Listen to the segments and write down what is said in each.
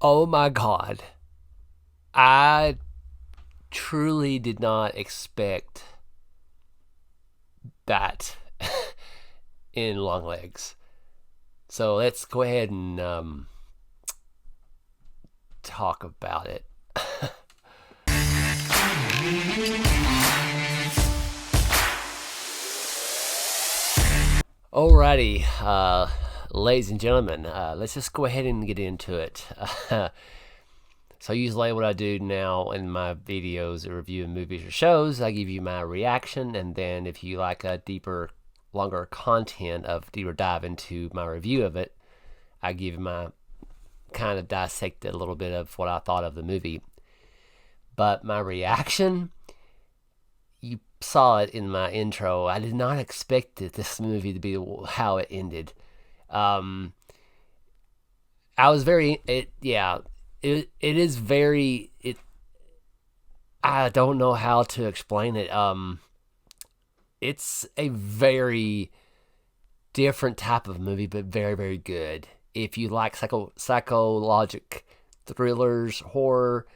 Oh my God. I truly did not expect that in Longlegs. So let's go ahead and talk about it. Alrighty, ladies and gentlemen, let's just go ahead and get into it. So usually what I do now in my videos reviewing movies or shows, I give you my reaction, and then if you like a deeper, longer content of deeper dive into my review of it, I give you my kind of dissect a little bit of what I thought of the movie. But my reaction, you saw it in my intro. I did not expect this movie to be how it ended. Um, I was very, it is very, I don't know how to explain it. It's a very different type of movie, but very, very good. If you like psychologic thrillers, horror,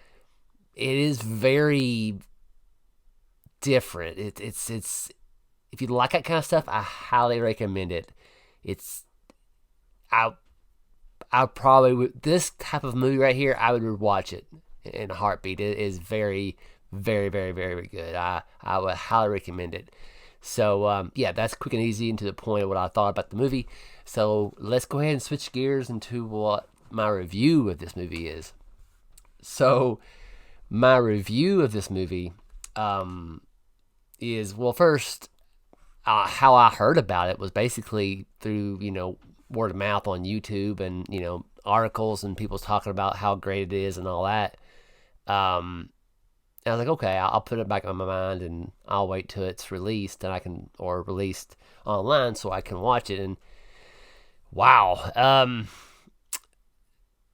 it is very different. It's if you like that kind of stuff, I highly recommend it. It's I I probably would, this type of movie right here, I would watch it in a heartbeat. It is very, very, very, very good. I would highly recommend it. So yeah, that's quick and easy and to the point of what I thought about the movie. So let's go ahead and switch gears into what my review of this movie is. So my review of this movie is, well, first, how I heard about it was basically through, word of mouth on YouTube and, articles and people talking about how great it is and all that. And I was like, okay, I'll put it back on my mind and I'll wait till it's released or released online so I can watch it. And wow.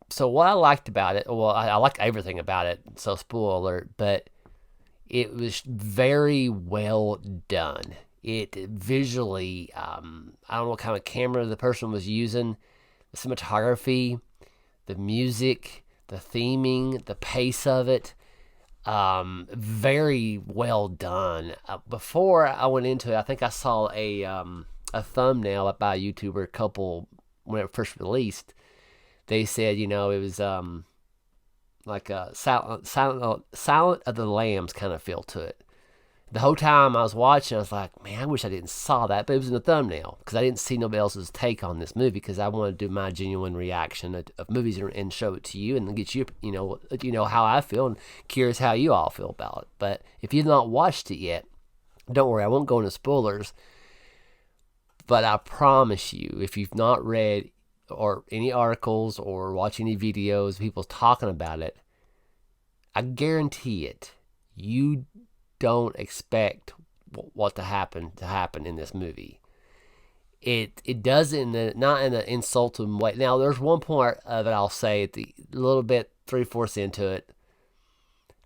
So what I liked about it, well, I liked everything about it. So spoiler alert, but it was very well done. It visually, I don't know what kind of camera the person was using, the cinematography, the music, the theming, the pace of it, very well done. Before I went into it, I think I saw a thumbnail by a YouTuber couple when it first released. They said, it was like a Silent of the Lambs kind of feel to it. The whole time I was watching, I was like, man, I wish I didn't saw that, but it was in the thumbnail because I didn't see nobody else's take on this movie because I wanted to do my genuine reaction of movies and show it to you and get you, how I feel and curious how you all feel about it. But if you've not watched it yet, don't worry, I won't go into spoilers. But I promise you, if you've not read or any articles or watch any videos, people talking about it, I guarantee it, you don't expect what to happen in this movie. It does not in an insulting way. Now, there's one part of it I'll say at the little bit 3/4 into it,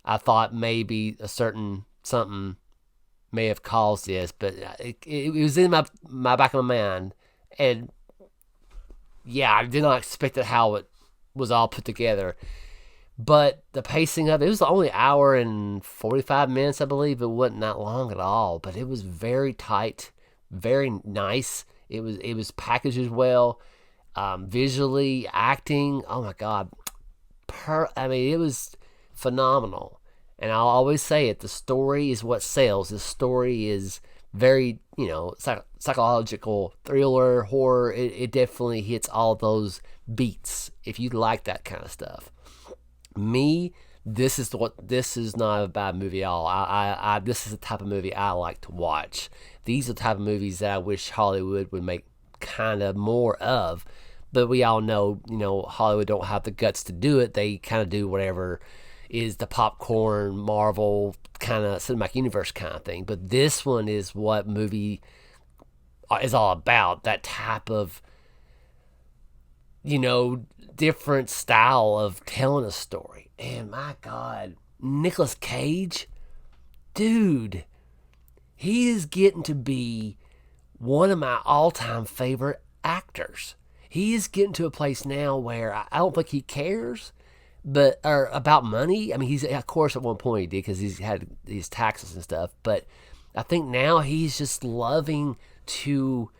I thought maybe a certain something may have caused this, but it was in my back of my mind, and yeah, I did not expect it how it was all put together. But the pacing of it was only an hour and 45 minutes, I believe. It wasn't that long at all, but it was very tight, very nice. It was packaged as well, visually, acting. Oh my God, it was phenomenal. And I'll always say it: the story is what sells. The story is very, psychological thriller, horror. It definitely hits all those beats if you like that kind of stuff. Me, this is not a bad movie at all. I this is the type of movie I like to watch. These are the type of movies that I wish Hollywood would make kind of more of. But we all know, Hollywood don't have the guts to do it. They kind of do whatever is the popcorn Marvel kind of cinematic universe kind of thing. But this one is what movie is all about. That type of, different style of telling a story. And my God, Nicolas Cage, dude, he is getting to be one of my all-time favorite actors. He is getting to a place now where I don't think he cares, but or about money. I mean, he's of course at one point he did because he's had these taxes and stuff. But I think now he's just loving to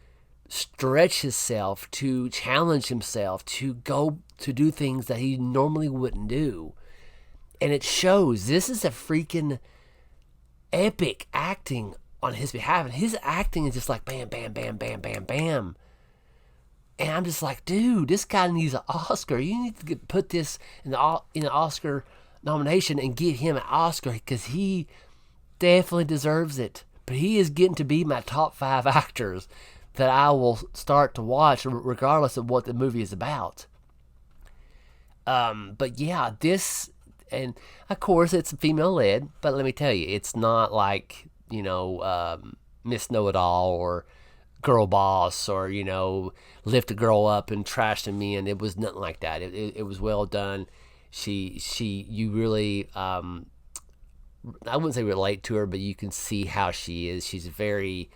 stretch himself, to challenge himself, to go to do things that he normally wouldn't do. And it shows. This is a freaking epic acting on his behalf. And his acting is just like bam, bam, bam, bam, bam, bam. And I'm just like, dude, this guy needs an Oscar. You need to put this in the Oscar nomination and give him an Oscar because he definitely deserves it. But he is getting to be my top 5 actors that I will start to watch regardless of what the movie is about. But yeah, this, and of course it's female led, but let me tell you, it's not like, Miss Know It All or Girl Boss or, Lift a Girl Up and Trash the Men. It was nothing like that. It was well done. You really, I wouldn't say relate to her, but you can see how she is. She's very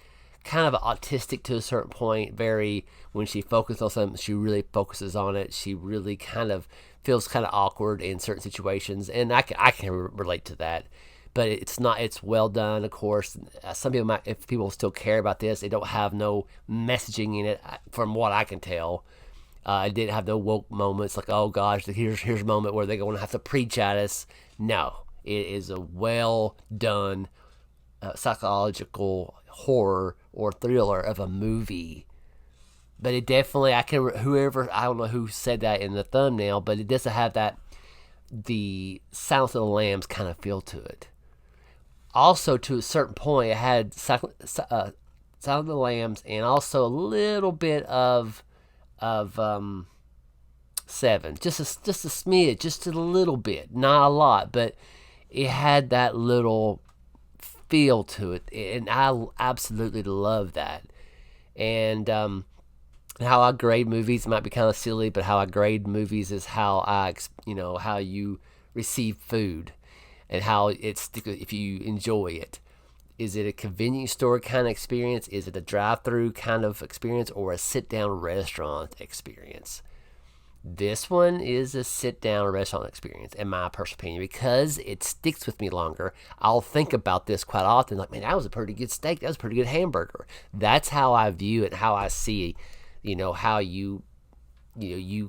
kind of autistic to a certain point. Very, when she focuses on something, she really focuses on it. She really kind of feels kind of awkward in certain situations, and I can relate to that. But it's well done, of course. Some people might, if people still care about this, they don't have no messaging in it, from what I can tell. It didn't have no woke moments like, oh gosh, here's a moment where they're going to have to preach at us. No, it is a well done psychological horror or thriller of a movie. But it definitely, I don't know who said that in the thumbnail, but it doesn't have that, the Silence of the Lambs kind of feel to it. Also, to a certain point, it had Silence of the Lambs and also a little bit of Seven, just a smidge, just a little bit, not a lot, but it had that little feel to it, and I absolutely love that. And how I grade movies might be kind of silly, but how I grade movies is how how you receive food, and how it's, if you enjoy it. Is it a convenience store kind of experience? Is it a drive-through kind of experience, or a sit-down restaurant experience? This one is a sit-down restaurant experience, in my personal opinion, because it sticks with me longer. I'll think about this quite often, like, man, that was a pretty good steak. That was a pretty good hamburger. That's how I view it, how I see, how you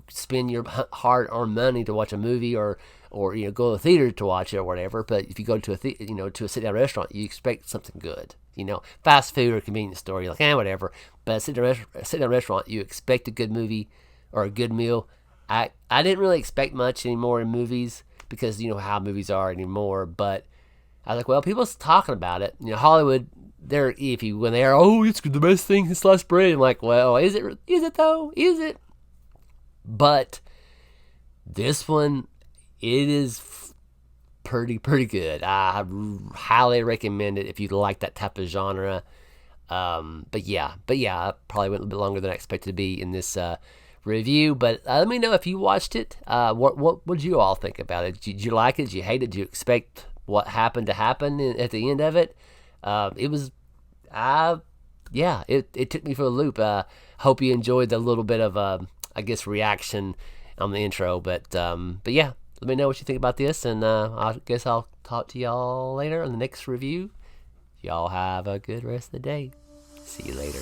spend your hard-earned money to watch a movie, or go to the theater to watch it or whatever. But if you go to to a sit-down restaurant, you expect something good. Fast food or convenience store, you're like, whatever. But a sit-down restaurant, you expect a good movie or a good meal. I didn't really expect much anymore in movies, because how movies are anymore. But I was like, well, people's talking about it. Hollywood, they're iffy when they are. Oh, it's the best thing since sliced bread. I'm like, well, is it? Is it though? Is it? But this one, it is pretty good. I highly recommend it if you like that type of genre. But yeah, I probably went a little bit longer than I expected to be in this review. But let me know if you watched it. What did you all think about it? Did you like it? Did you hate it? Did you expect what happened to happen at the end of it? It was, it took me for a loop. Hope you enjoyed the little bit of reaction on the intro. But yeah, let me know what you think about this, and I guess I'll talk to y'all later on the next review. Y'all have a good rest of the day. See you later.